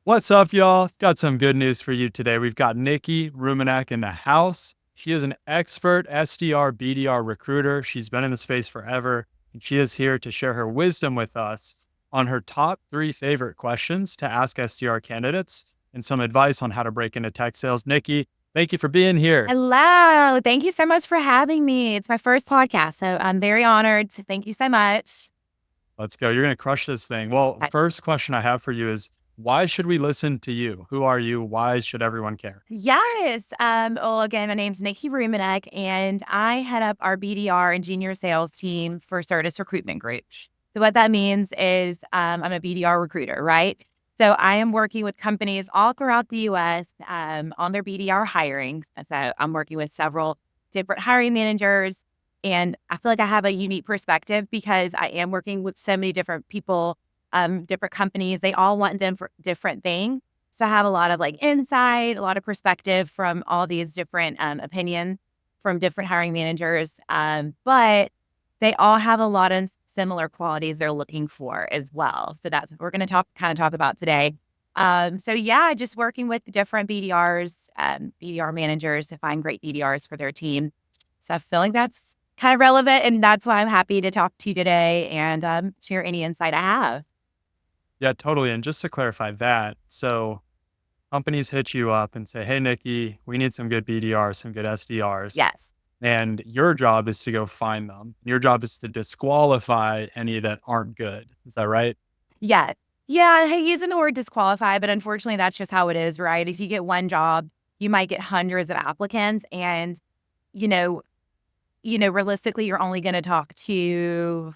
What's up, y'all? Got some good news for you today. We've got Nicki Rumanek in the house. She is an expert SDR, BDR recruiter. She's been in the space forever, and she is here to share her wisdom with us on her top three favorite questions to ask SDR candidates and some advice on how to break into tech sales. Nicki, thank you for being here. Hello. Thank you so much for having me. It's my first podcast, so I'm very honored. Thank you so much. Let's go. You're going to crush this thing. Well, first question I have for you is why should we listen to you? Who are you? Why should everyone care? Yes. Well, again, my name's Nicki Rumanek, and I head up our BDR and junior sales team for Certus Recruitment Group. So what that means is I'm a BDR recruiter, right? So I am working with companies all throughout the U.S. On their BDR hirings. And so I'm working with several different hiring managers, and I feel like I have a unique perspective because I am working with so many different people, different companies. They all want different things. So I have a lot of like insight, a lot of perspective from all these different opinions from different hiring managers. But they all have a lot of similar qualities they're looking for as well. So that's what we're going to talk about today. So yeah, just working with different BDRs, BDR managers to find great BDRs for their team. So I feel like that's kind of relevant, and that's why I'm happy to talk to you today and share any insight I have. Yeah, totally. And just to clarify that, so companies hit you up and say, "Hey, Nicki, we need some good BDRs, some good SDRs." Yes. And your job is to go find them. Your job is to disqualify any that aren't good. Is that right? Yeah. Yeah, I hate using the word disqualify, but unfortunately, that's just how it is, right? If you get one job, you might get hundreds of applicants, and you know, realistically, you're only going to talk to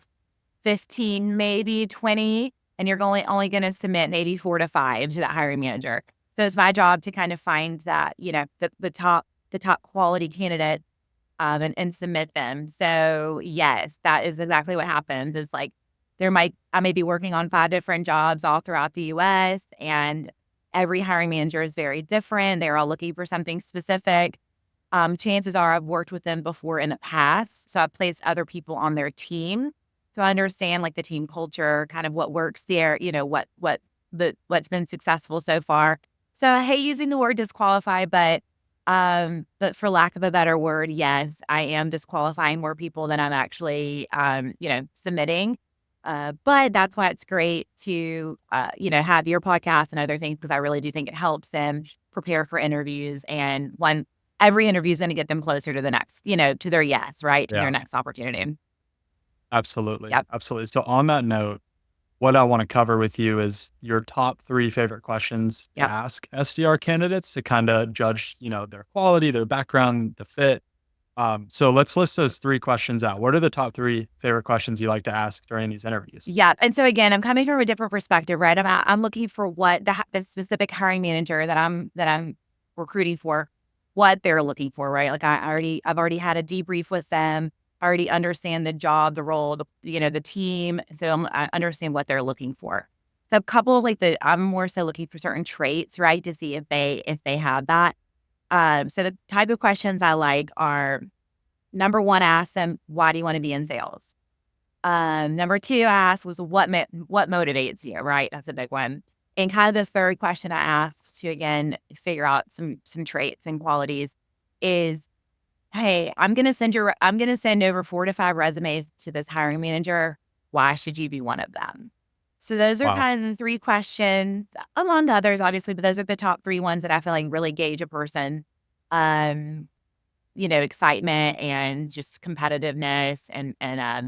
15, maybe 20, and you're only going to submit maybe 4 to 5 to that hiring manager. So it's my job to kind of find that, the top quality candidate, and submit them. So yes, that is exactly what happens. Is like I may be working on 5 different jobs all throughout the US, and every hiring manager is very different. They're all looking for something specific. Chances are I've worked with them before in the past. So I've placed other people on their team. So I understand like the team culture, kind of what works there, what's been successful so far. So I hate using the word disqualify, but for lack of a better word, yes, I am disqualifying more people than I'm actually submitting. But that's why it's great to have your podcast and other things, because I really do think it helps them prepare for interviews, and every interview is going to get them closer to the next, to their yes, right? To their Yeah, next opportunity. absolutely. Yep. Absolutely. So, on that note, what I want to cover with you is your top three favorite questions to Yep. ask SDR candidates to kind of judge, their quality, their background, the fit. So let's list those three questions out. What are the top three favorite questions you like to ask during these interviews? Yeah. And so again, I'm coming from a different perspective, right? I'm looking for what the specific hiring manager that I'm recruiting for, what they're looking for, right? Like I've already had a debrief with them. I already understand the job, the role, the team. So I understand what they're looking for. So a couple of I'm more so looking for certain traits, right? To see if they have that. So the type of questions I like are, number one, ask them, why do you want to be in sales? Number two, I asked was what motivates you, right? That's a big one. And kind of the third question I asked to again figure out some traits and qualities is, hey, I'm gonna send over 4 to 5 resumes to this hiring manager. Why should you be one of them? So those are Wow. kind of the 3 questions, among others, obviously, but those are the top 3 ones that I feel like really gauge a person. Um, excitement and just competitiveness and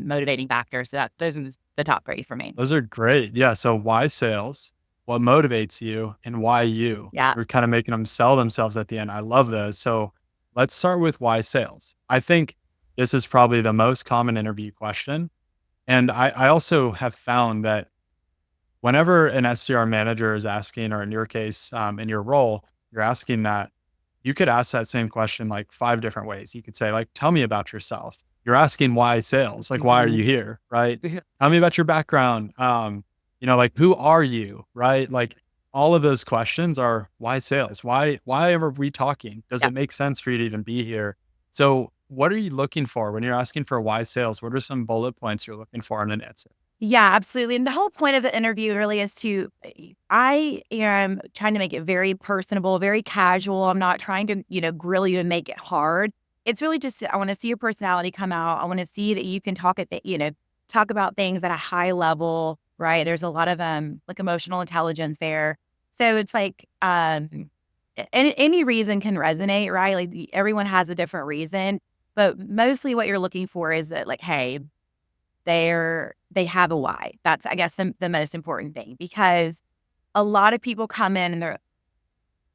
motivating factors. So those are the top 3 for me. Those are great. Yeah. So, why sales? What motivates you? And why you? Yeah. We're kind of making them sell themselves at the end. I love those. So, let's start with why sales. I think this is probably the most common interview question. And I also have found that whenever an SDR manager is asking, or in your case, in your role, you're asking that, you could ask that same question like 5 different ways. You could say, like, tell me about yourself. You're asking why sales, like, why are Mhm. you here? Right. Yeah. Tell me about your background. Like, who are you? Right. Like, all of those questions are why sales? Why are we talking? Does it Yep. make sense for you to even be here? So what are you looking for when you're asking for why sales? What are some bullet points you're looking for in an answer? Yeah, absolutely. And the whole point of the interview really is I am trying to make it very personable, very casual. I'm not trying to, grill you and make it hard. It's really just, I want to see your personality come out. I want to see that you can talk about things at a high level, right? There's a lot of, like emotional intelligence there. So it's like, any reason can resonate, right? Like everyone has a different reason, but mostly what you're looking for is that like, hey, they have a why. That's, I guess, the most important thing because a lot of people come in and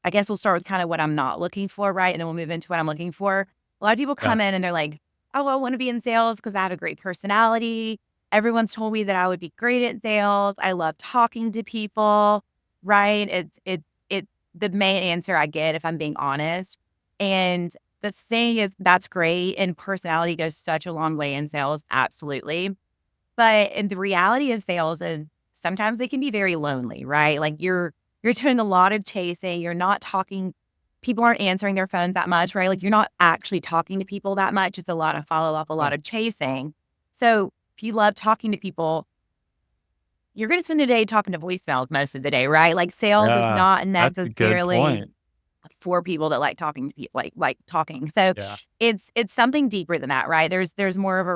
I guess we'll start with kind of what I'm not looking for, right? And then we'll move into what I'm looking for. A lot of people Yeah. come in and they're like, oh, I want to be in sales because I have a great personality. Everyone's told me that I would be great at sales. I love talking to people, right? The main answer I get if I'm being honest. And the thing is, that's great. And personality goes such a long way in sales. Absolutely. But and the reality of sales is sometimes they can be very lonely, right? Like you're doing a lot of chasing, you're not talking people aren't answering their phones that much, right? Like you're not actually talking to people that much. It's a lot of follow-up, a lot Oh, of chasing. So if you love talking to people, you're gonna spend the day talking to voicemails most of the day, right? Like sales is yeah. not That's a good necessarily point. for people that like talking to people, like talking. So Yeah. it's something deeper than that, right? There's more of a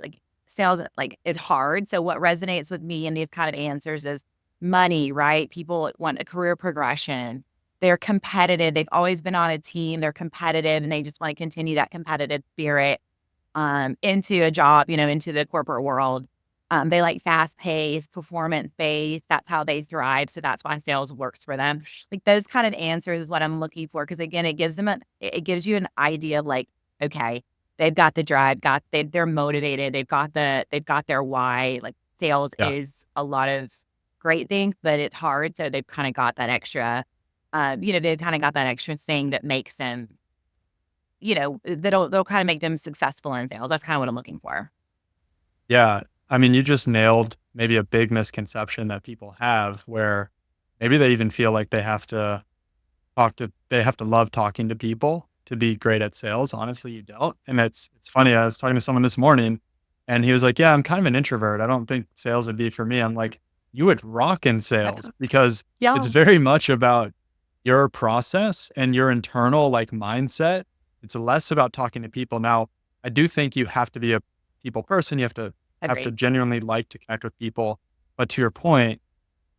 like sales like is hard. So what resonates with me in these kind of answers is money, right? People want a career progression. They're competitive. They've always been on a team. They're competitive and they just want to continue that competitive spirit into a job, into the corporate world. They like fast paced, performance based. That's how they thrive. So that's why sales works for them. Like those kind of answers is what I'm looking for. Cause again, it gives you an idea of like, okay, they've got the drive, they're motivated. They've got their why. Like sales Yeah. is a lot of great things, but it's hard. So they've kind of got that extra, they've kind of got that extra thing that makes them, they'll kind of make them successful in sales. That's kind of what I'm looking for. Yeah. I mean, you just nailed maybe a big misconception that people have where maybe they even feel like they have to love talking to people to be great at sales. Honestly, you don't. And it's funny. I was talking to someone this morning and he was like, "Yeah, I'm kind of an introvert. I don't think sales would be for me." I'm like, "You would rock in sales because it's Yeah. very much about your process and your internal like mindset. It's less about talking to people." Now, I do think you have to be a people person. You have to Agreed. genuinely like to connect with people. But to your point,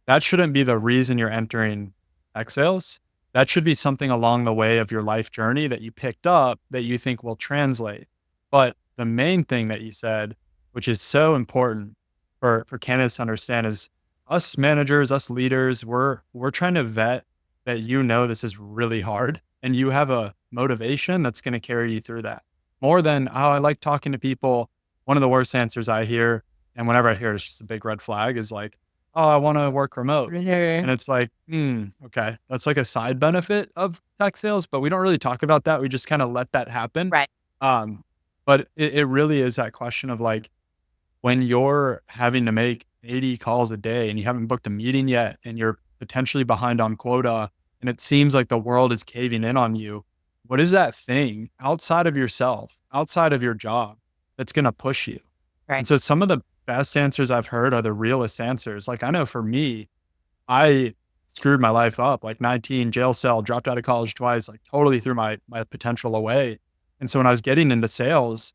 that shouldn't be the reason you're entering tech sales. That should be something along the way of your life journey that you picked up that you think will translate. But the main thing that you said, which is so important for candidates to understand, is us managers, us leaders, we're trying to vet that this is really hard and you have a motivation that's going to carry you through that. More than, oh, I like talking to people. One of the worst answers I hear, and whenever I hear it, it's just a big red flag, is like, oh, I want to work remote. And Mhm. it's like, okay. That's like a side benefit of tech sales, but we don't really talk about that. We just kind of let that happen. Right. Um, but it really is that question of like when you're having to make 80 calls a day and you haven't booked a meeting yet and you're potentially behind on quota and it seems like the world is caving in on you, what is that thing outside of yourself, outside of your job that's going to push you? And Right. so some of the best answers I've heard are the realest answers. Like I know for me, I screwed my life up, like 19, jail cell, dropped out of college twice, like totally threw my potential away. And so when I was getting into sales,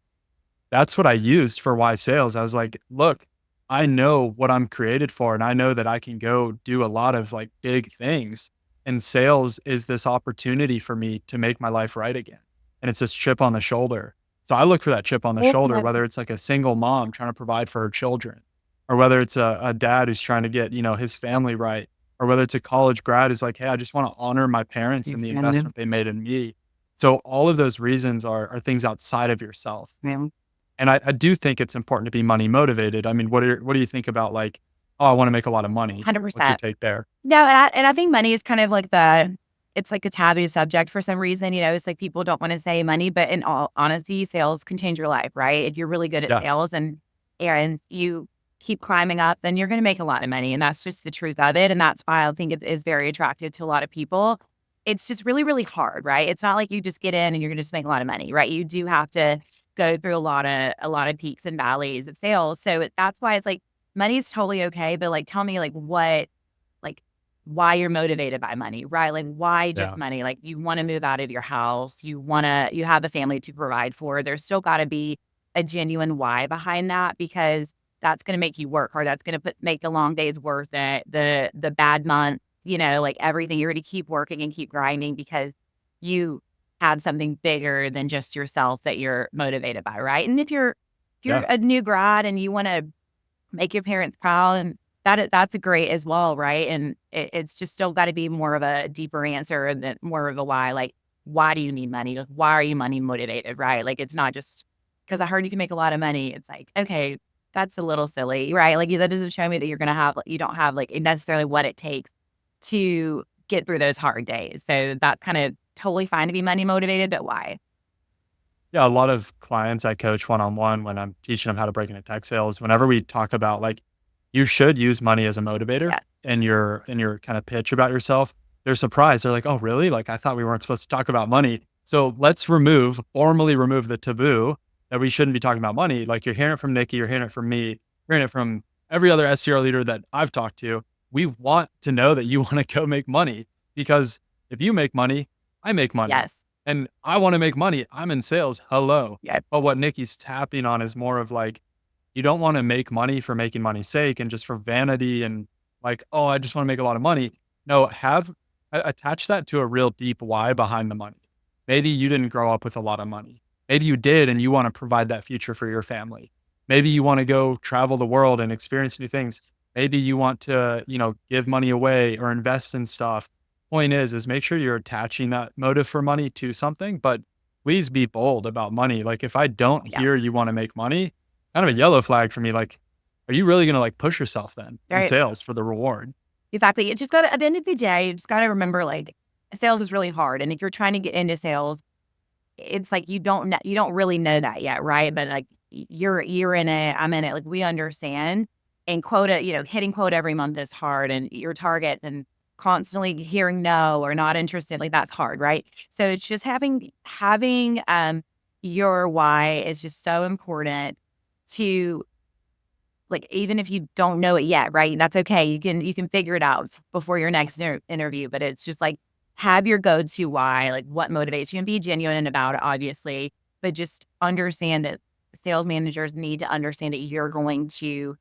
that's what I used for why sales. I was like, look, I know what I'm created for and I know that I can go do a lot of like big things. And sales is this opportunity for me to make my life right again. And it's this chip on the shoulder. So I look for that chip on the shoulder, whether it's like a single mom trying to provide for her children, or whether it's a dad who's trying to get, his family right, or whether it's a college grad who's like, hey, I just want to honor my parents and the Mhm. investment they made in me. So all of those reasons are things outside of yourself. Yeah. And I do think it's important to be money motivated. I mean, what do you think about like, oh, I want to make a lot of money? What's your 100%. take there? No, and I think money is kind of like it's like a taboo subject for some reason. It's like people don't want to say money, but in all honesty, sales can change your life, right? If you're really good at Yeah. sales and you keep climbing up, then you're going to make a lot of money, and that's just the truth of it. And that's why I think it is very attractive to a lot of people. It's just really, really hard, right? It's not like you just get in and you're going to just make a lot of money, right? You do have to go through a lot of peaks and valleys of sales. So that's why it's like money's totally okay, but like, tell me like what, like why you're motivated by money, right? Like why just Yeah. money? Like you want to move out of your house, you have a family to provide for. There's still got to be a genuine why behind that because that's going to make you work hard. That's going to make the long days worth it. The bad month, like everything. You're going to keep working and keep grinding because you had something bigger than just yourself that you're motivated by, right? And if you're Yeah. a new grad and you want to make your parents proud and that's great as well, right? And it's just still got to be more of a deeper answer than more of a why. Like, why do you need money? Like, why are you money motivated, right? Like, it's not just because I heard you can make a lot of money. It's like, okay, that's a little silly, right? Like, that doesn't show me that you're gonna have, like, you don't have like necessarily what it takes to get through those hard days. So that's kind of totally fine to be money motivated, but why? Yeah, a lot of clients I coach one-on-one when I'm teaching them how to break into tech sales, whenever we talk about like, you should use money as a motivator Yeah, in your kind of pitch about yourself, they're surprised. They're like, "Oh, really? Like, I thought we weren't supposed to talk about money." So let's formally remove the taboo that we shouldn't be talking about money. Like, you're hearing it from Nikki, you're hearing it from me, you're hearing it from every other SDR leader that I've talked to. We want to know that you want to go make money because if you make money, I make money. yes, And I wanna make money. I'm in sales. Hello. yeah, But what Nikki's tapping on is more of like, you don't wanna make money for making money's sake and just for vanity and like, "Oh, I just wanna make a lot of money." No, have attach that to a real deep why behind the money. Maybe you didn't grow up with a lot of money. Maybe you did and you wanna provide that future for your family. Maybe you wanna go travel the world and experience new things. Maybe you want to, give money away or invest in stuff. Point is make sure you're attaching that motive for money to something, but please be bold about money. Like, if I don't yeah, hear you wanna make money, kind of a yellow flag for me, like, are you really gonna, like, push yourself then in right. sales for the reward? Exactly. It just got to, at the end of the day, you just got to remember like sales is really hard. And if you're trying to get into sales, it's like you don't really know that yet, right? But like you're in it, I'm in it. Like we understand. And quota, hitting quota every month is hard and your target and constantly hearing no or not interested, like that's hard, right? So it's just having your why is just so important to like, even if you don't know it yet, right? That's okay. You can figure it out before your next interview, but it's just like have your go-to why, like what motivates you and be genuine about it, obviously, but just understand that sales managers need to understand that you're going to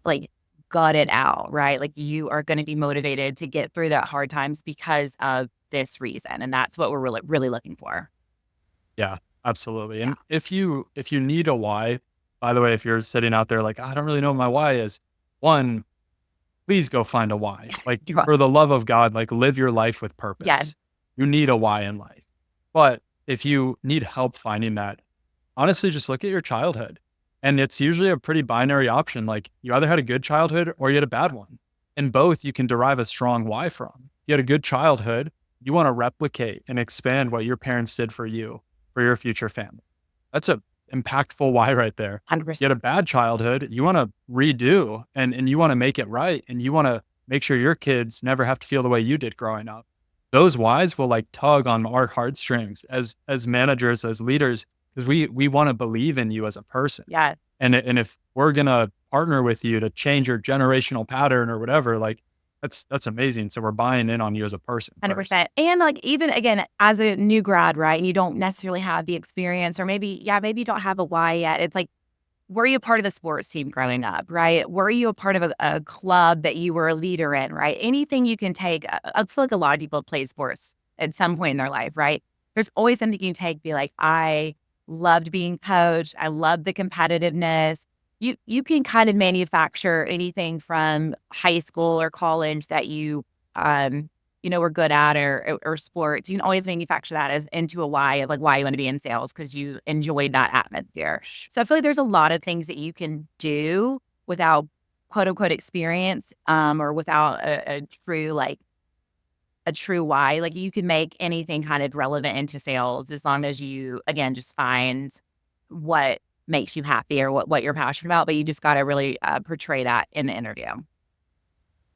like gut it out, right? Like you are going to be motivated to get through that hard times because of this reason. And that's what we're really, really looking for. Yeah, absolutely, Yeah. and if you need a why, by the way, if you're sitting out there like, "I don't really know what my why is," 1, please go find a why. Like, You're for welcome. the love of God, like, live your life with Yeah. purpose. You need a why in life. But if you need help finding that, honestly, just look at your childhood. And it's usually a pretty binary option. Like, you either had a good childhood or you had a bad one. And both you can derive a strong why from. You had a good childhood, you want to replicate and expand what your parents did for you, for your future family. That's a impactful why right there. You 100%. had a bad childhood, you want to redo and you want to make it right. And you want to make sure your kids never have to feel the way you did growing up. Those whys will like tug on our heartstrings as managers, as leaders, because we want to believe in you as a person. Yeah. And if we're gonna partner with you to change your generational pattern or whatever, like that's amazing. So we're buying in on you as a person first. 100%. And like even again, as a new grad, right? And you don't necessarily have the experience, or maybe, yeah, maybe you don't have a why yet. It's like, were you a part of the sports team growing up, right? Were you a part of a club that you were a leader in, right? Anything you can take. I feel like a lot of people play sports at some point in their life, right? There's always something you can take, be like, I loved being coached. I love the competitiveness. You can kind of manufacture anything from high school or college that um were good at or sports. You can always manufacture that as into a why of like why you want to be in sales because you enjoyed that atmosphere. So I feel like there's a lot of things that you can do without quote unquote experience, or without a true why. Like you can make anything kind of relevant into sales as long as you, again, just find what makes you happy or what you're passionate about. But you just got to really portray that in the interview.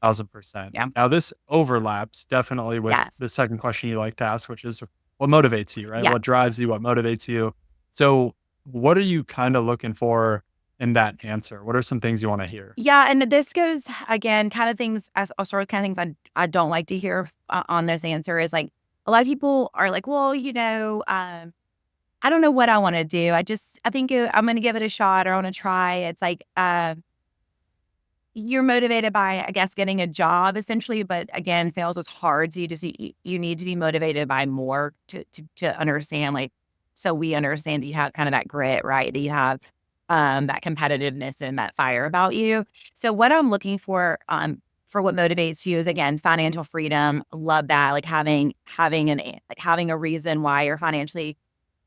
1000%. Yeah. Now this overlaps definitely with Yes. the second question you like to ask, which is what motivates you, right? Yeah. What drives you? What motivates you? So what are you kind of looking for in that answer? What are some things you want to hear? Yeah, and this goes again, kind of things. I'll start with kind of things I don't like to hear on this answer is like a lot of people are like, well, I don't know what I want to do. I think I'm going to give it a shot or I want to try. It's like you're motivated by, I guess, getting a job essentially, but again, sales is hard. So you need to be motivated by more to understand like, so we understand that you have kind of that grit, right? That you have that competitiveness and that fire about you. So what I'm looking for what motivates you is again financial freedom. Love that, like having a reason why you're financially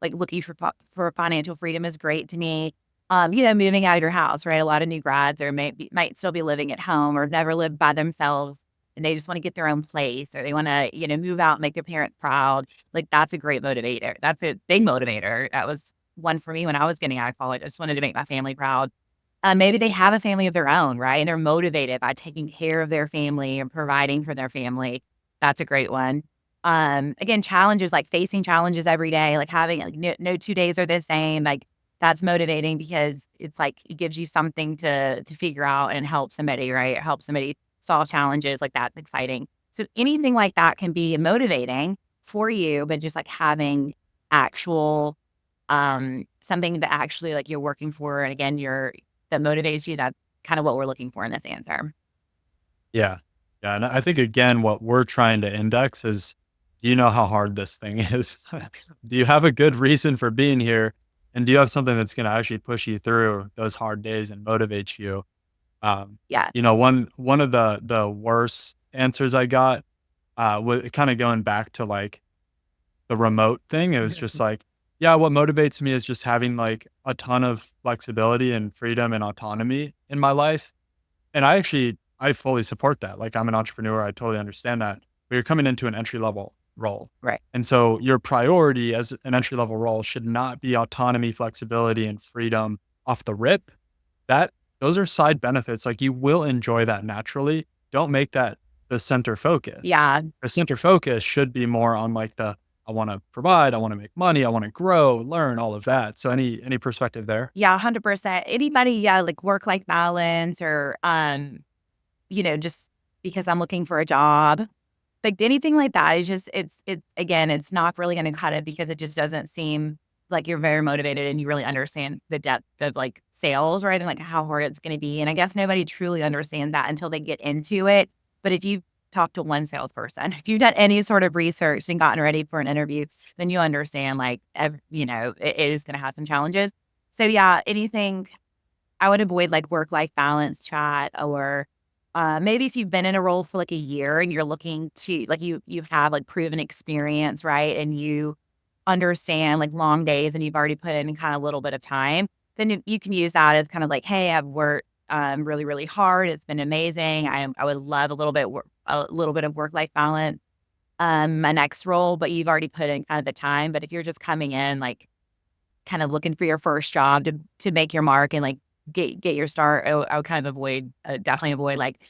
like looking for financial freedom is great to me. Moving out of your house, right? A lot of new grads or might still be living at home or have never lived by themselves and they just want to get their own place or they want to, move out and make their parents proud. Like that's a great motivator. That's a big motivator. That was one for me when I was getting out of college. I just wanted to make my family proud. Maybe they have a family of their own, right? And they're motivated by taking care of their family and providing for their family. That's a great one. Again, challenges like facing challenges every day, like having like no 2 days are the same. Like that's motivating because it's like it gives you something to figure out and help somebody, right? Help somebody solve challenges. Like that's exciting. So anything like that can be motivating for you, but just like having actual something that actually like you're working for and again that motivates you, that's kind of what we're looking for in this answer. Yeah. Yeah. And I think, again, what we're trying to index is, do you know how hard this thing is? Do you have a good reason for being here? And do you have something that's going to actually push you through those hard days and motivate you? Um, Yeah. one of the worst answers I got was kind of going back to like the remote thing. It was just like, yeah, what motivates me is just having like a ton of flexibility and freedom and autonomy in my life. And I fully support that. Like I'm an entrepreneur. I totally understand that. But you're coming into an entry level role. Right. And so your priority as an entry level role should not be autonomy, flexibility, and freedom off the rip. That those are side benefits. Like you will enjoy that naturally. Don't make that the center focus. Yeah. The center focus should be more on like the I want to provide, I want to make money, I want to grow, learn, all of that. So any perspective there? Yeah, 100%. Anybody, yeah, like work-life balance or, just because I'm looking for a job, like anything like that is just, again, it's not really going to cut it because it just doesn't seem like you're very motivated and you really understand the depth of like sales, right? And like how hard it's going to be. And I guess nobody truly understands that until they get into it. But if you talk to one salesperson, if you've done any sort of research and gotten ready for an interview, then you understand like, it is going to have some challenges. So yeah, anything I would avoid like work-life balance chat or maybe if you've been in a role for like a year and you're looking to like you have like proven experience, right? And you understand like long days and you've already put in kind of a little bit of time, then you can use that as kind of like, hey, I've worked really, really hard. It's been amazing. I would love a little bit of work-life balance my next role, but you've already put in kind of the time. But if you're just coming in like kind of looking for your first job to make your mark and like get your start, I would kind of definitely avoid like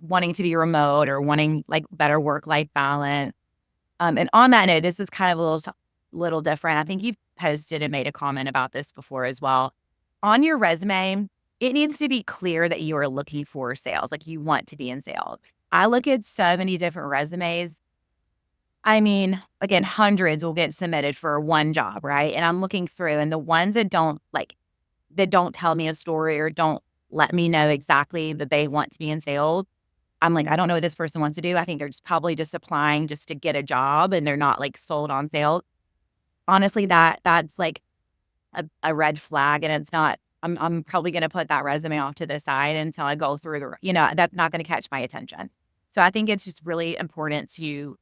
wanting to be remote or wanting like better work-life balance. And on that note, this is kind of a little different. I think you've posted and made a comment about this before as well. On your resume, it needs to be clear that you are looking for sales, like you want to be in sales. I look at so many different resumes. I mean, again, hundreds will get submitted for one job, right? And I'm looking through and the ones that don't tell me a story or don't let me know exactly that they want to be in sales. I'm like, I don't know what this person wants to do. I think they're just probably just applying just to get a job and they're not like sold on sales. Honestly, that's like a red flag and it's not, I'm probably going to put that resume off to the side until I go through that's not going to catch my attention. So I think it's just really important to,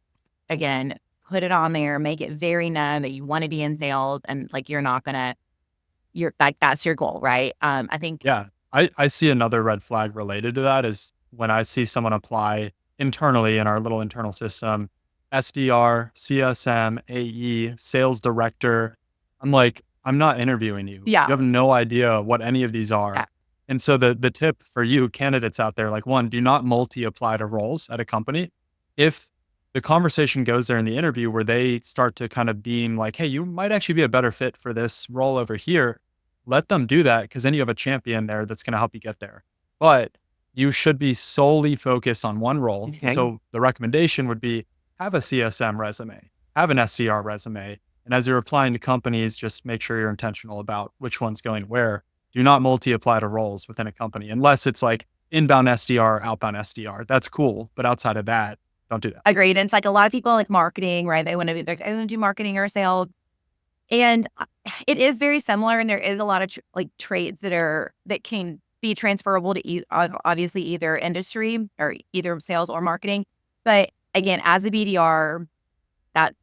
again, put it on there, make it very known that you want to be in sales and like you're like, that's your goal, right? I think, Yeah. I see another red flag related to that is when I see someone apply internally in our little internal system, SDR, CSM, AE, sales director. I'm like, I'm not interviewing you. yeah, You have no idea what any of these yeah, are. And so the tip for you candidates out there, like one, do not multi-apply to roles at a company. If the conversation goes there in the interview where they start to kind of deem like, hey, you might actually be a better fit for this role over here, let them do that because then you have a champion there that's going to help you get there. But you should be solely focused on one role. Okay. So the recommendation would be have a CSM resume, have an SDR resume. And as you're applying to companies, just make sure you're intentional about which one's going where. Do not multi-apply to roles within a company unless it's like inbound SDR, outbound SDR. That's cool. But outside of that, don't do that. Agreed. And it's like a lot of people like marketing, right? They want to do marketing or sales. And it is very similar. And there is a lot of like traits that can be transferable to obviously either industry or either sales or marketing. But again, as a BDR, that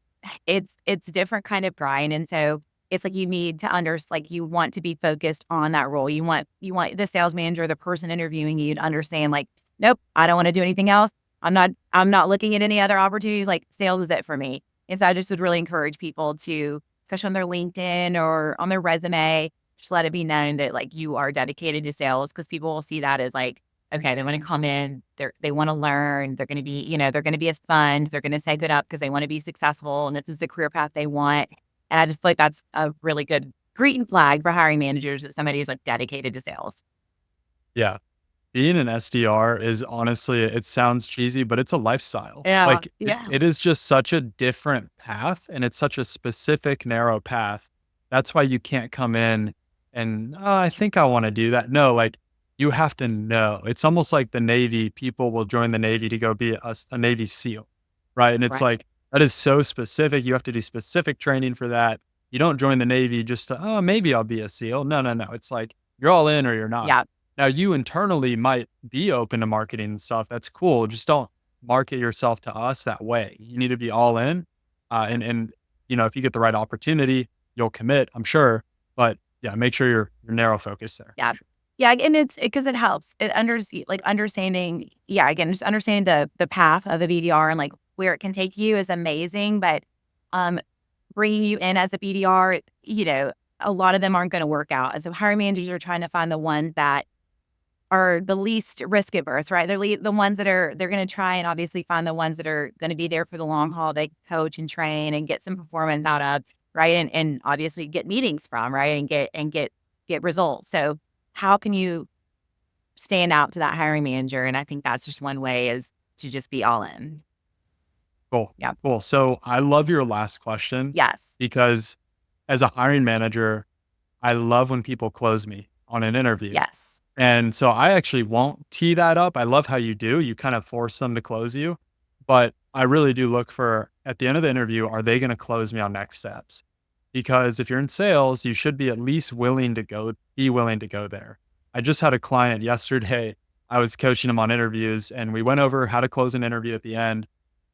it's different kind of grind. And so it's like you need to you want to be focused on that role. You want the sales manager, the person interviewing you to understand like, nope, I don't want to do anything else. I'm not looking at any other opportunities. Like sales is it for me. And so I just would really encourage people to, especially on their LinkedIn or on their resume, just let it be known that like you are dedicated to sales, because people will see that as like, okay, they want to come in, they want to learn, they're going to be, they're going to be a sponge, they're going to say good up because they want to be successful and this is the career path they want. And I just feel like that's a really good greeting flag for hiring managers that somebody is like dedicated to sales. Yeah. Being an SDR is honestly, it sounds cheesy, but it's a lifestyle. Yeah. Like Yeah. it is just such a different path and it's such a specific, narrow path. That's why you can't come in and, oh, I think I want to do that. No, like you have to know. It's almost like the Navy. People will join the Navy to go be a Navy SEAL, right? And it's Right. like, that is so specific. You have to do specific training for that. You don't join the Navy just to, oh, maybe I'll be a SEAL. No, no, no. It's like you're all in or you're not. Yeah. Now, you internally might be open to marketing and stuff. That's cool. Just don't market yourself to us that way. You need to be all in. And if you get the right opportunity, you'll commit, I'm sure. But yeah, make sure you're narrow focused there. Yeah. Yeah. And it's because it helps. Understanding, again, just understanding the path of a BDR and like where it can take you is amazing. But bringing you in as a BDR, a lot of them aren't going to work out. And so hiring managers are trying to find the ones that are the least risk averse, right? They're the ones they're going to try and obviously find the ones that are going to be there for the long haul. They coach and train and get some performance out of, right? And obviously get meetings from, right? And get results. So how can you stand out to that hiring manager? And I think that's just one way is to just be all in. Cool. Yeah. Cool. So I love your last question. Yes. Because as a hiring manager, I love when people close me on an interview. Yes. And so I actually won't tee that up. I love how you do. You kind of force them to close you. But I really do look for, at the end of the interview, are they going to close me on next steps? Because if you're in sales, you should be at least willing to go there. I just had a client yesterday. I was coaching him on interviews and we went over how to close an interview at the end.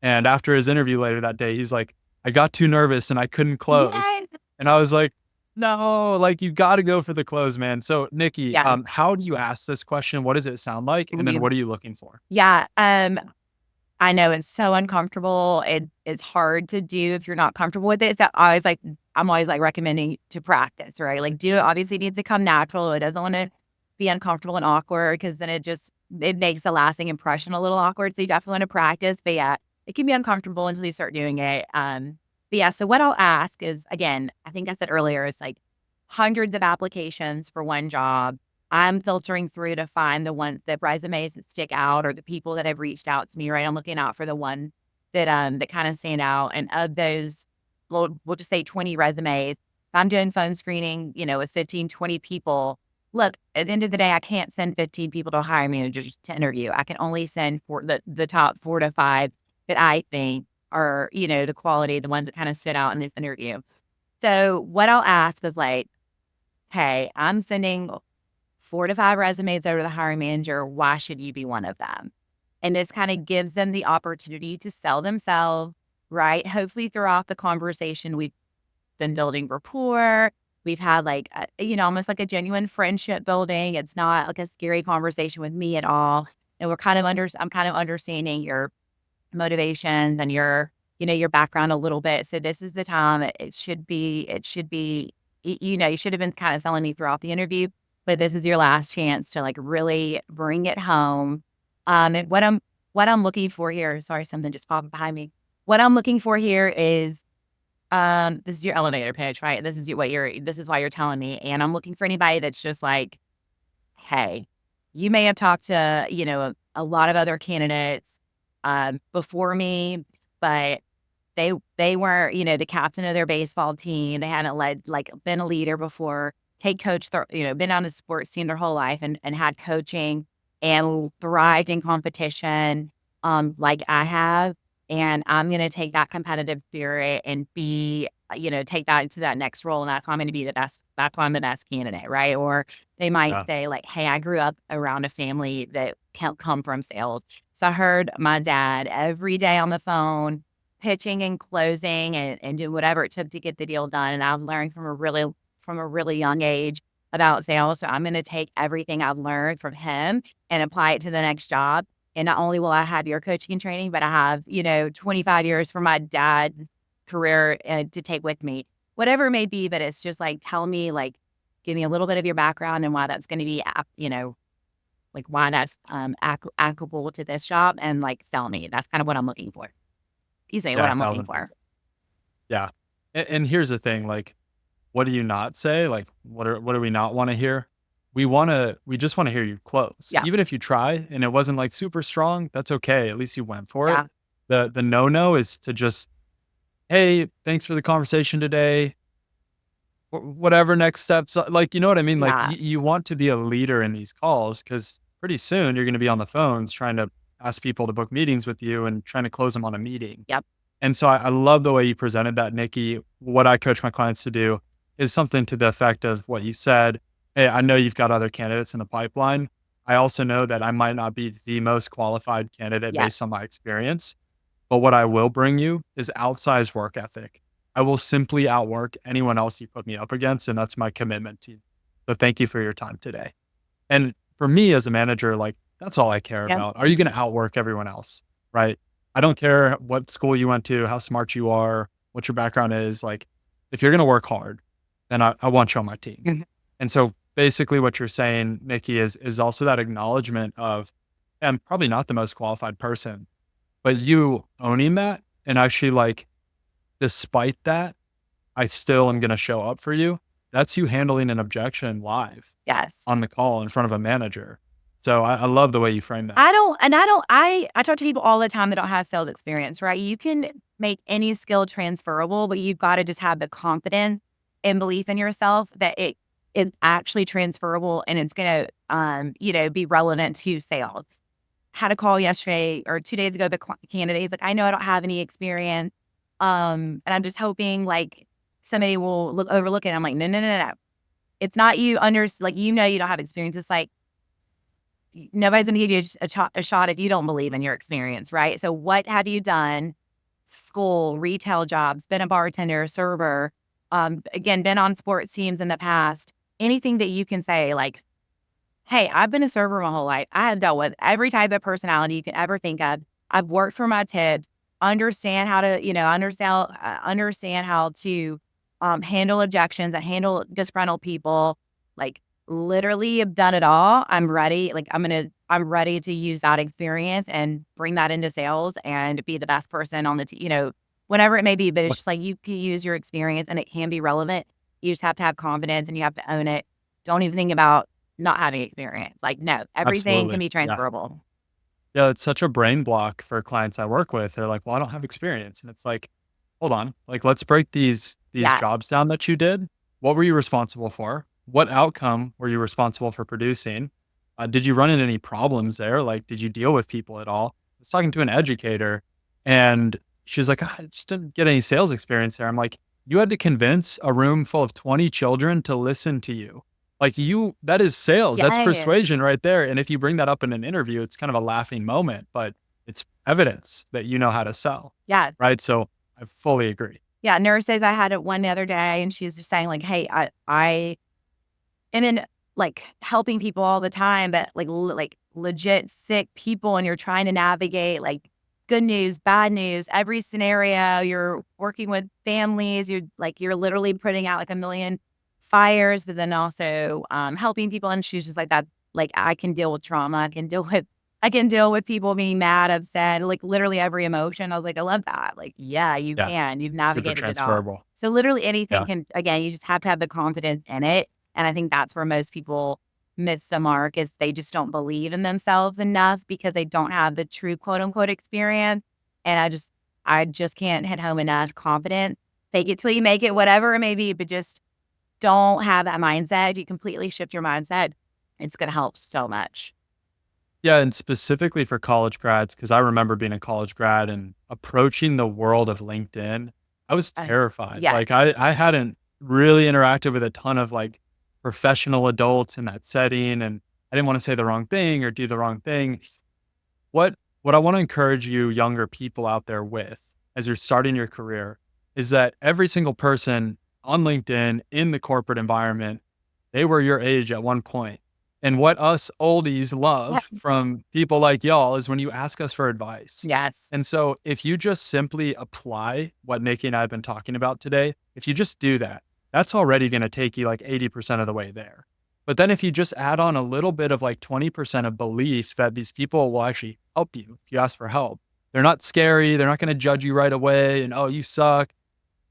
And after his interview later that day, he's like, I got too nervous and I couldn't close. Yes. And I was like, no, like you got to go for the close, man. So Nicki, how do you ask this question? What does it sound like? And then what are you looking for? Yeah. I know it's so uncomfortable. It's hard to do if you're not comfortable with it. So I'm always like recommending to practice, right? Like do it obviously needs to come natural. It doesn't want to be uncomfortable and awkward because then it makes the lasting impression a little awkward. So you definitely want to practice. But yeah, it can be uncomfortable until you start doing it. But yeah, so what I'll ask is, again, I think I said earlier, it's like hundreds of applications for one job. I'm filtering through to find the resumes that stick out or the people that have reached out to me, right? I'm looking out for the ones that kind of stand out. And of those, we'll just say 20 resumes. If I'm doing phone screening, with 15, 20 people, look, at the end of the day, I can't send 15 people to a hiring manager to interview. I can only send for the top 4 to 5 that I think are, the quality, the ones that kind of sit out in this interview. So what I'll ask is like, hey, I'm sending 4 to 5 resumes over to the hiring manager. Why should you be one of them? And this kind of gives them the opportunity to sell themselves, right? Hopefully throughout the conversation, we've been building rapport. We've had like, almost like a genuine friendship building. It's not like a scary conversation with me at all. And I'm kind of understanding your motivations and your background a little bit. So this is the time it should be, you should have been kind of selling me throughout the interview, but this is your last chance to like really bring it home. And what I'm looking for here, sorry, something just popped behind me. What I'm looking for here is this is your elevator pitch, right? This is why you're telling me. And I'm looking for anybody that's just like, hey, you may have talked to, a lot of other candidates before me, but they weren't, the captain of their baseball team. They hadn't been a leader before, head coach, been on a sports team their whole life and had coaching and thrived in competition like I have. And I'm going to take that competitive spirit and take that into that next role. And that's how I'm going to be the best. That's why I'm the best candidate, right? Or they might Yeah. say like, hey, I grew up around a family that can't come from sales. So I heard my dad every day on the phone pitching and closing and doing whatever it took to get the deal done. And I've learned from a really young age about sales. So I'm going to take everything I've learned from him and apply it to the next job. And not only will I have your coaching and training, but I have, 25 years from my dad's career to take with me, whatever it may be. But it's just like, tell me, like, give me a little bit of your background and why that's going to be, like why that's applicable to this job and like sell me. That's kind of what I'm looking for. Excuse me, Yeah, what I'm looking 1000%. for. Yeah. And here's the thing, like, what do you not say? Like, what do we not wanna hear? We just wanna hear you close. Yeah. Even if you try and it wasn't, like, super strong, that's okay, at least you went for it. Yeah. The no-no is to just, "Hey, thanks for the conversation today. Whatever next steps," like, you know what I mean? Like, Yeah. you want to be a leader in these calls because pretty soon you're gonna be on the phones trying to ask people to book meetings with you and trying to close them on a meeting. Yep. And so I love the way you presented that, Nikki. What I coach my clients to do is something to the effect of what you said. Hey, I know you've got other candidates in the pipeline. I also know that I might not be the most qualified candidate Yes. based on my experience, but what I will bring you is outsized work ethic. I will simply outwork anyone else you put me up against, and that's my commitment to you. So thank you for your time today. And for me as a manager, like that's all I care Yep. about. Are you going to outwork everyone else? Right. I don't care what school you went to, how smart you are, what your background is. Like, if you're going to work hard, then I want you on my team. Mhm. And so basically what you're saying, Nikki, is also that acknowledgement of, I'm probably not the most qualified person, but you owning that and actually like, despite that, I still am going to show up for you. That's you handling an objection live Yes. on the call in front of a manager. So I love the way you frame that. I talk to people all the time that don't have sales experience, right? You can make any skill transferable, but you've got to just have the confidence and belief in yourself that it is actually transferable and it's going to, be relevant to sales. Had a call yesterday or 2 days ago, the candidate's like, I know I don't have any experience. And I'm just hoping like somebody will overlook it. I'm like, no, no, no, no. It's not you like, you don't have experience. It's like, nobody's going to give you a shot if you don't believe in your experience, right? So what have you done? School, retail jobs, been a bartender, server, again, been on sports teams in the past. Anything that you can say like, hey, I've been a server my whole life. I have dealt with every type of personality you can ever think of. I've worked for my tips, understand how to, understand how to handle objections and handle disgruntled people. Like literally have done it all. I'm ready. Like I'm ready to use that experience and bring that into sales and be the best person on the team, whatever it may be. But it's just like you can use your experience and it can be relevant. You just have to have confidence and you have to own it. Don't even think about not having experience. Like, no, everything can Absolutely. be Yeah. transferable. Yeah. It's such a brain block for clients I work with. They're like, well, I don't have experience. And it's like, hold on. Like, let's break these Yeah. jobs down that you did. What were you responsible for? What outcome were you responsible for producing? Did you run into any problems there? Like, did you deal with people at all? I was talking to an educator and she's like, "Ah, I just didn't get any sales experience there." I'm like, you had to convince a room full of 20 children to listen to you. Like that is sales. That's Yeah. persuasion right there. And if you bring that up in an interview, it's kind of a laughing moment, but it's evidence that you know how to sell. Yeah. Right. So I fully agree. Yeah. Nurses, I had it one the other day and she was just saying like, hey, I am in like helping people all the time, but like legit sick people and you're trying to navigate like good news, bad news, every scenario. You're working with families. You're literally putting out like a million fires, but then also helping people. And she's just like that. Like I can deal with trauma. I can deal with I can deal with people being mad, upset, like literally every emotion. I was like, I love that. Like, yeah, you Yeah, can. You've super navigated it all. transferable. So literally anything Yeah. can, again, you just have to have the confidence in it. And I think that's where most people miss the mark is they just don't believe in themselves enough because they don't have the true quote unquote experience. And I just can't hit home enough confidence. Fake it till you make it, whatever it may be, but just don't have that mindset. You completely shift your mindset. It's going to help so much. Yeah, and specifically for college grads, because I remember being a college grad and approaching the world of LinkedIn, I was Uh, terrified. yes. Like I hadn't really interacted with a ton of like professional adults in that setting, and I didn't want to say the wrong thing or do the wrong thing. What I want to encourage you younger people out there with as you're starting your career is that every single person on LinkedIn in the corporate environment, they were your age at one point. And what us oldies love from people like y'all is when you ask us for advice. Yes. And so if you just simply apply what Nikki and I have been talking about today, if you just do that, that's already going to take you like 80% of the way there. But then if you just add on a little bit of like 20% of belief that these people will actually help you if you ask for help. They're not scary. They're not going to judge you right away and, oh, you suck.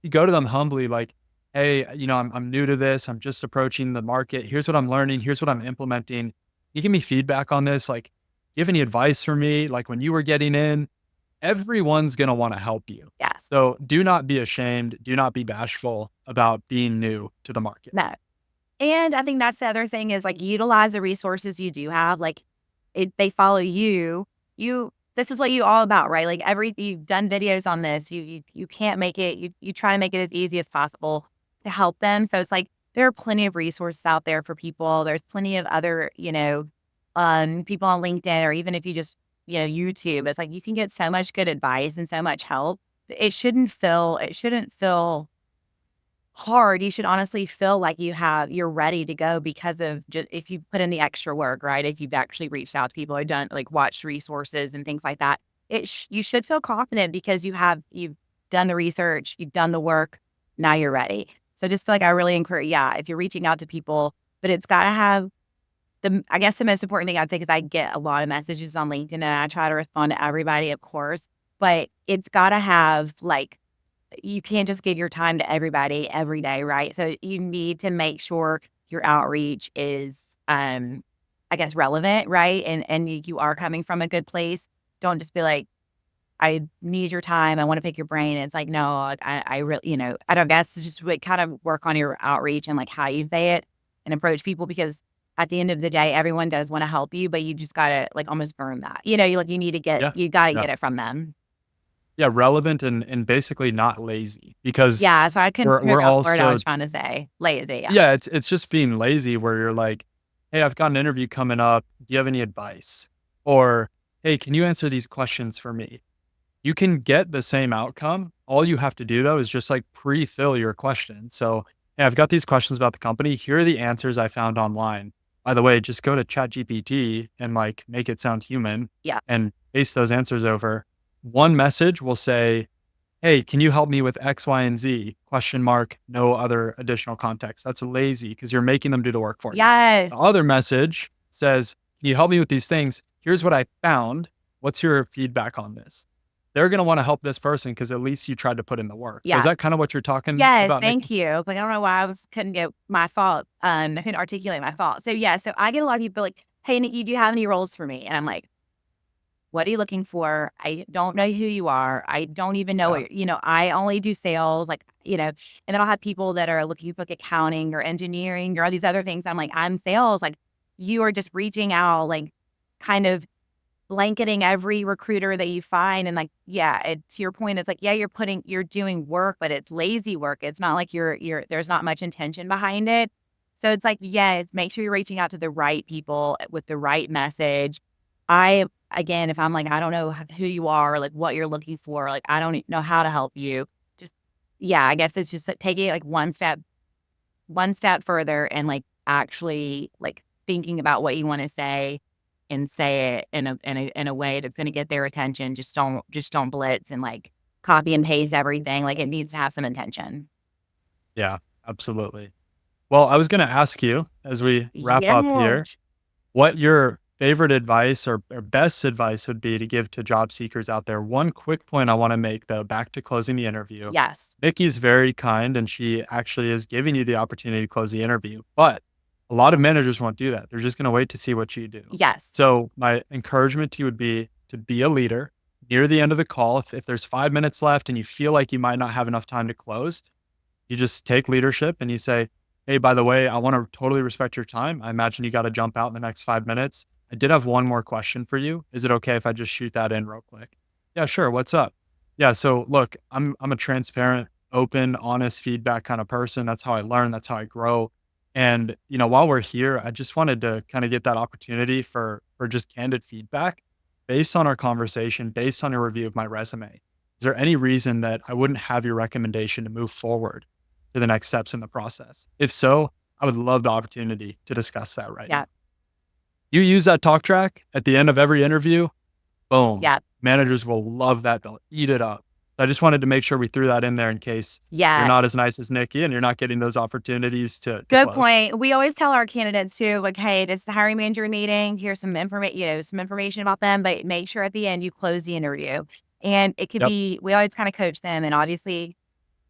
You go to them humbly, like, hey, I'm new to this. I'm just approaching the market. Here's what I'm learning. Here's what I'm implementing. You give me feedback on this. Like, give any advice for me? Like when you were getting in, everyone's going to want to help you. Yes. So do not be ashamed. Do not be bashful about being new to the market. No. And I think that's the other thing is like utilize the resources you do have. Like they follow you. This is what you all about, right? Like you've done videos on this. You can't make it. You try to make it as easy as possible to help them. So it's like there are plenty of resources out there for people. There's plenty of other, people on LinkedIn or even if you just, YouTube, it's like you can get so much good advice and so much help. It shouldn't feel hard. You should honestly feel like you're ready to go because of just if you put in the extra work, right? If you've actually reached out to people or done like watched resources and things like that, you should feel confident because you've done the research, you've done the work, now you're ready. So just feel like I really encourage, yeah, if you're reaching out to people, but it's got to have I guess the most important thing I'd say is I get a lot of messages on LinkedIn and I try to respond to everybody, of course, but it's got to have like you can't just give your time to everybody every day, right? So you need to make sure your outreach is, I guess, relevant, right? And you are coming from a good place. Don't just be like, I need your time. I want to pick your brain. It's like, no, I really, I don't guess it's just kind of work on your outreach and like how you say it and approach people because at the end of the day, everyone does want to help you, but you just gotta like almost earn that. You need to Yeah. you gotta Yeah. get it from them. Yeah. Relevant and basically not lazy because Yeah, so I couldn't figure we're out the word I also was trying to say. Lazy, yeah. yeah, it's just being lazy where you're like, "Hey, I've got an interview coming up. Do you have any advice?" Or, "Hey, can you answer these questions for me?" You can get the same outcome. All you have to do though is just like pre-fill your question. So, "Hey, I've got these questions about the company. Here are the answers I found online. By the way, just go to ChatGPT and like make it sound human Yeah. and paste those answers over." One message will say, "Hey, can you help me with X, Y, and Z? Question mark, no other additional context." That's lazy because you're making them do the work for you. Yes. The other message says, "Can you help me with these things? Here's what I found. What's your feedback on this?" They're going to want to help this person because at least you tried to put in the work. So is Yeah. that kind of what you're talking Yes, about, thank Nikki? you. Like, I don't know why couldn't get my fault. I couldn't articulate my fault. So, yeah, so I get a lot of people like, "Hey, Nikki, do you have any roles for me?" And I'm like, "What are you looking for? I don't know who you are. I don't even know Yeah. what I only do sales, like, and then I'll have people that are looking for like accounting or engineering or all these other things. I'm like, "I'm sales." Like, you are just reaching out, like, kind of blanketing every recruiter that you find and like, yeah, to your point, it's like, yeah, you're doing work, but it's lazy work. It's not like there's not much intention behind it. So it's like, yes, make sure you're reaching out to the right people with the right message. Again, if I'm like, I don't know who you are, like what you're looking for, like, I don't know how to help you. Just, yeah, I guess it's just like taking it like one step further and like actually like thinking about what you want to say and say it in a way that's going to get their attention. Just don't blitz and like copy and paste everything. Like it needs to have some intention. Yeah, absolutely. Well, I was going to ask you as we wrap up Yeah. here, what your favorite advice or best advice would be to give to job seekers out there. One quick point I want to make though, back to closing the interview. Yes. Nikki's very kind and she actually is giving you the opportunity to close the interview. But a lot of managers won't do that. They're just going to wait to see what you do. Yes. So my encouragement to you would be to be a leader near the end of the call. If there's 5 minutes left and you feel like you might not have enough time to close, you just take leadership and you say, hey, by the way, I want to totally respect your time. I imagine you got to jump out in the next 5 minutes. I did have one more question for you. Is it okay if I just shoot that in real quick? Yeah, sure. What's up? Yeah. So look, I'm a transparent, open, honest feedback kind of person. That's how I learn. That's how I grow. And while we're here, I just wanted to kind of get that opportunity for just candid feedback based on our conversation, based on your review of my resume. Is there any reason that I wouldn't have your recommendation to move forward to the next steps in the process? If so, I would love the opportunity to discuss that right Yeah. now. You use that talk track at the end of every interview, boom. Yeah. Managers will love that. They'll eat it up. I just wanted to make sure we threw that in there in case you're Yeah. not as nice as Nikki and you're not getting those opportunities to Good close. point. We always tell our candidates too, like, hey, this is the hiring manager meeting. Here's some information about them, but make sure at the end you close the interview. And it could Yep. be, we always kind of coach them. And obviously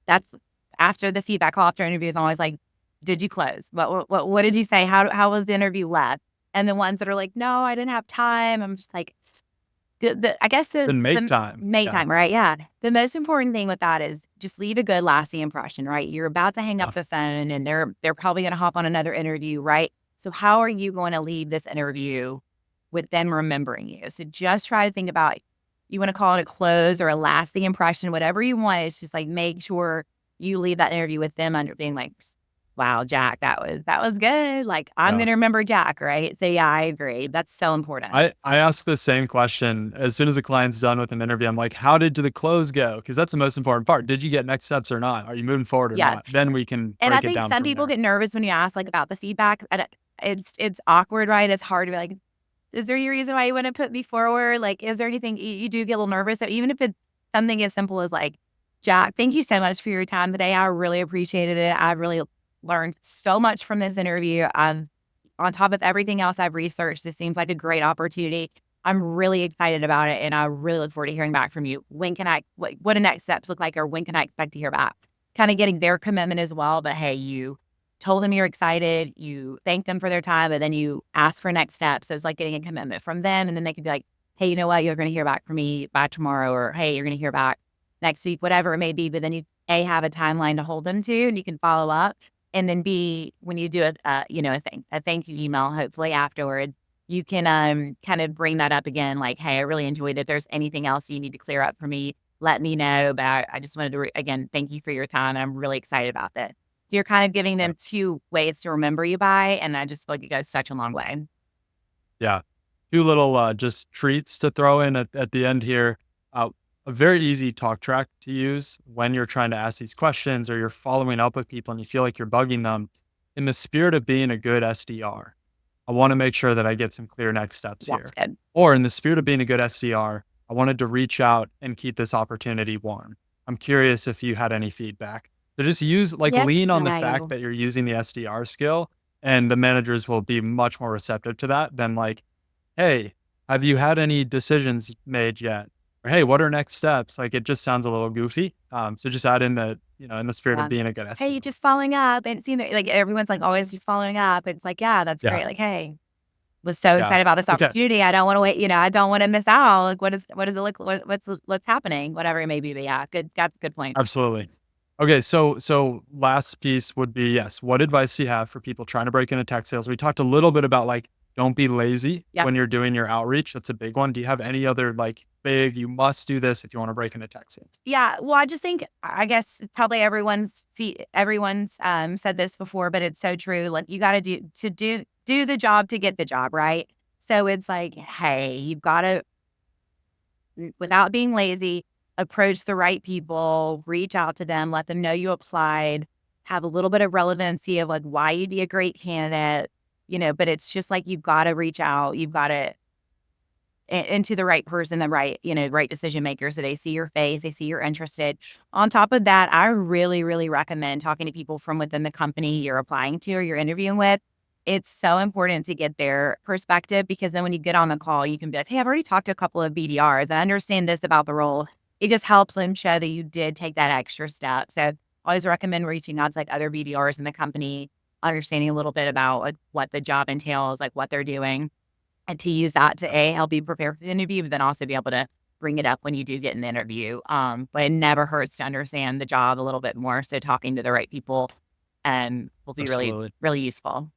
that's after the feedback call after interview is always like, did you close? What did you say? How was the interview left? And the ones that are like, no, I didn't have time. I'm just like, I guess Then make the time. make Yeah. time, right? Yeah. The most important thing with that is just leave a good lasting impression, right? You're about to hang Yeah. up the phone and they're probably going to hop on another interview, right? So how are you going to leave this interview with them remembering you? So just try to think about, you want to call it a close or a lasting impression, whatever you want. It's just like, make sure you leave that interview with them under being like, wow, Jack, that was good. Like, I'm Yeah. going to remember Jack, right? So yeah, I agree. That's so important. I ask the same question as soon as the client's done with an interview. I'm like, how did the close go? Because that's the most important part. Did you get next steps or not? Are you moving forward or Yeah. not? Then we can And I break it think down some from people there. get nervous when you ask like about the feedback. And it's awkward, right? It's hard to be like, is there any reason why you wouldn't put me forward? Like, is there anything you do get a little nervous? So even if it's something as simple as like, Jack, thank you so much for your time today. I really appreciated it. I really learned so much from this interview. On top of everything else I've researched, this seems like a great opportunity. I'm really excited about it, and I really look forward to hearing back from you. When can what do next steps look like, or when can I expect to hear back? Kind of getting their commitment as well. But hey, you told them you're excited, you thank them for their time, and then you ask for next steps. So it's like getting a commitment from them, and then they can be like, hey, you know what? You're going to hear back from me by tomorrow, or hey, you're going to hear back next week, whatever it may be. But then you have a timeline to hold them to, and you can follow up. And then B, when you do a thank you email, hopefully afterwards, you can kind of bring that up again. Like, hey, I really enjoyed it. If there's anything else you need to clear up for me, let me know. But I just wanted to, again, thank you for your time. I'm really excited about this. You're kind of giving them two ways to remember you by. And I just feel like it goes such a long way. Yeah. Two little just treats to throw in at the end here. A very easy talk track to use when you're trying to ask these questions or you're following up with people and you feel like you're bugging them. In the spirit of being a good SDR, I want to make sure that I get some clear next steps Yeah, here. it's good. Or in the spirit of being a good SDR, I wanted to reach out and keep this opportunity warm. I'm curious if you had any feedback. So just Yes, lean on the I fact that you're using the SDR skill and the managers will be much more receptive to that than like, hey, have you had any decisions made yet? Or hey, what are next steps? Like it just sounds a little goofy. So just add in in the spirit of Yeah. being a good Hey, SDR. just following up and seeing that like everyone's like always just following up. It's like, yeah, that's Yeah. great. Like, hey, was so Yeah. excited about this Okay. opportunity. I don't want to wait, I don't want to miss out. Like what does it look what's happening? Whatever it may be. But yeah, that's a good point. Absolutely. Okay, so last piece would be yes. What advice do you have for people trying to break into tech sales? We talked a little bit about like don't be lazy Yeah. when you're doing your outreach. That's a big one. Do you have any other like big you must do this if you want to break into tech sales? Yeah. Well, I just think I guess probably everyone's said this before, but it's so true. Like you gotta do the job to get the job, right? So it's like, hey, you've gotta without being lazy, approach the right people, reach out to them, let them know you applied, have a little bit of relevancy of like why you'd be a great candidate, but it's just like you've got to reach out, you've got to into the right person, the right, right decision maker. So they see your face, they see you're interested. On top of that, I really, really recommend talking to people from within the company you're applying to or you're interviewing with. it's so important to get their perspective because then when you get on the call, you can be like, hey, I've already talked to a couple of BDRs. I understand this about the role. It just helps them show that you did take that extra step. So I always recommend reaching out to like other BDRs in the company, understanding a little bit about like what the job entails, like what they're doing, and to use that to help you prepare for the interview, but then also be able to bring it up when you do get an interview. But it never hurts to understand the job a little bit more. So talking to the right people will be really, Absolutely. really useful.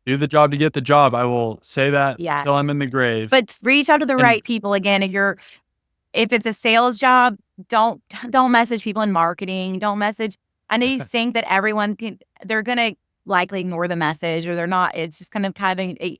Do the job to get the job. I will say that Yeah. till I'm in the grave. But reach out to the And right people again. If it's a sales job, don't message people in marketing. Don't message. I know you think that they're gonna likely ignore the message or they're not. It's just kind of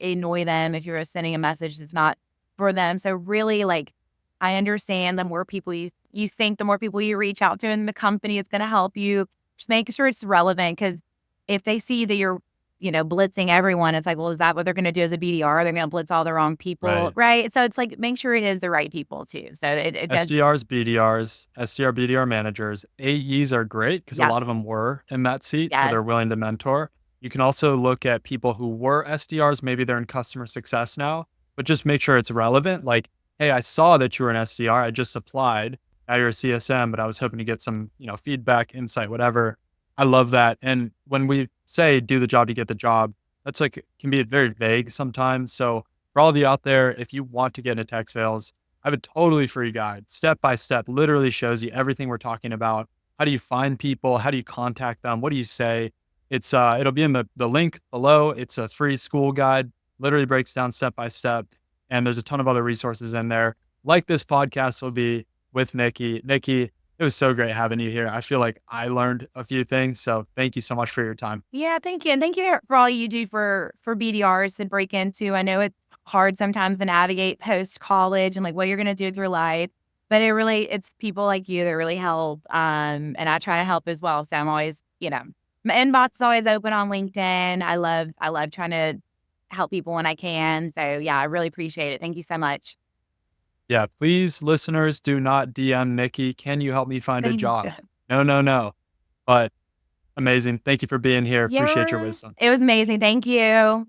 annoy them if you're sending a message that's not for them. So really, like, I understand the more people you think, the more people you reach out to in the company, it's gonna help you. Just make sure it's relevant because if they see that you're blitzing everyone, it's like, well, is that what they're going to do as a BDR? They're going to blitz all the wrong people, right. right? So it's like, make sure it is the right people too. So it does. SDRs, BDRs, SDR, BDR managers, AEs are great because a Yeah. lot of them were in that seat, so Yes. they're willing to mentor. You can also look at people who were SDRs, maybe they're in customer success now, but just make sure it's relevant. Like, hey, I saw that you were an SDR. I just applied. Now you're a CSM, but I was hoping to get some, feedback, insight, whatever. I love that. And when we say do the job to get the job, that's like can be very vague sometimes. So for all of you out there, if you want to get into tech sales, I have a totally free guide, step by step, literally shows you everything we're talking about. How do you find people? How do you contact them? What do you say? It'll be in the link below. It's a free school guide, literally breaks down step by step. And there's a ton of other resources in there. Like this podcast will be with Nicki. Nicki, it was so great having you here. I feel like I learned a few things. So thank you so much for your time. Yeah. Thank you. And thank you for all you do for BDRs to break into. I know it's hard sometimes to navigate post college and like what you're going to do with your life. But it's people like you that really help. And I try to help as well. So I'm always, my inbox is always open on LinkedIn. I love trying to help people when I can. So yeah, I really appreciate it. Thank you so much. Yeah, please, listeners, do not DM Nicki. Can you help me find a Thank you. job? No, no, no. But amazing. Thank you for being here. Appreciate your Yeah, wisdom. it was amazing. Thank you.